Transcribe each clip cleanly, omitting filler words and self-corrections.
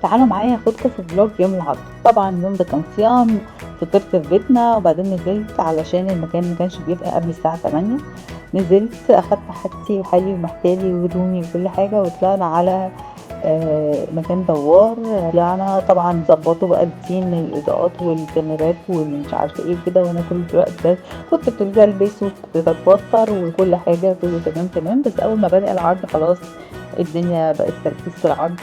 تعالوا معايا اخدكم في فلوج يوم العرض. طبعا اليوم ده كان صيام، فطرت في بيتنا وبعدين نزلت علشان المكان ما كانش بيبقى قبل الساعة 8. نزلت اخدت حاجتي وحالي ومحتالي وهدومي وكل حاجة وطلعنا على مكان دوار. طلعنا طبعا ظبطوا بقى الزين الاضاءات والكاميرات والمش عارفه ايه كده، وانا كل الوقت ده كنت ابتدي البس واتوتر وكل حاجه كله تمام تمام. بس اول ما بدأ العرض خلاص الدنيا بقت تركيز في العرض.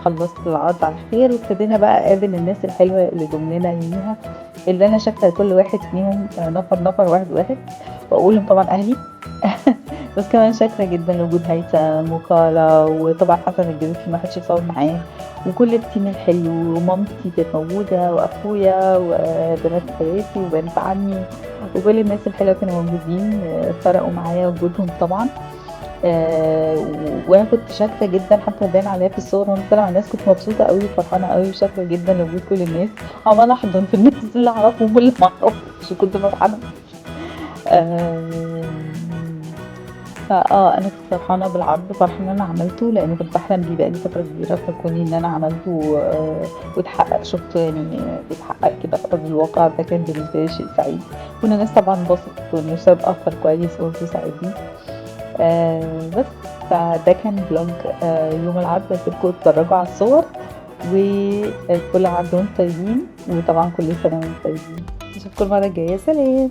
خلصت العرض على خير وابتدينا بقى اقابل الناس الحلوه اللي جملنا يوميها، اللي انا شاكره كل واحد فيهم نفر نفر واحد واحد، واقولهم طبعا اهلي. بس كمان شاكره جدا لوجود هيثم وكالا، وطبعا حسن الجديد ما حدش يصور معاه، وكل التيم الحلو، ومامتي كانت موجوده واخويا وبنات خالاتي وبنات عمي وكل الناس الحلوه كانوا موجودين. فرقوا معايا وجودهم طبعا. وانا كنت شاكره جدا حتى باين عليا في الصور وانا طالعه مع الناس، كنت مبسوطه قوي وفرحانه قوي وشاكره جدا لوجود كل الناس. عماله احضن في الناس اللي اعرفهم واللي ما اعرفش، كنت فرحانه. آه انا كنت فرحانه بالعرض، فرحانه ان انا عملته لان كنت بحلم بيه بقالي فتره كبيره، فكوني ان انا عملته واتحقق، شفت يعني بيتحقق كده في ارض الواقع، ده كان بالنسبه لي شيء سعيد. كل الناس طبعا انبسطت والمسابقه كان كويس برضه ساعدني. بس فده كان فلوج يوم العرض. هسيبكم تتفرجوا على الصور، وكل عرض وانتم طيبين، وطبعا كل سنه وانتم طيبين. اشوفكم المره الجايه، سلام.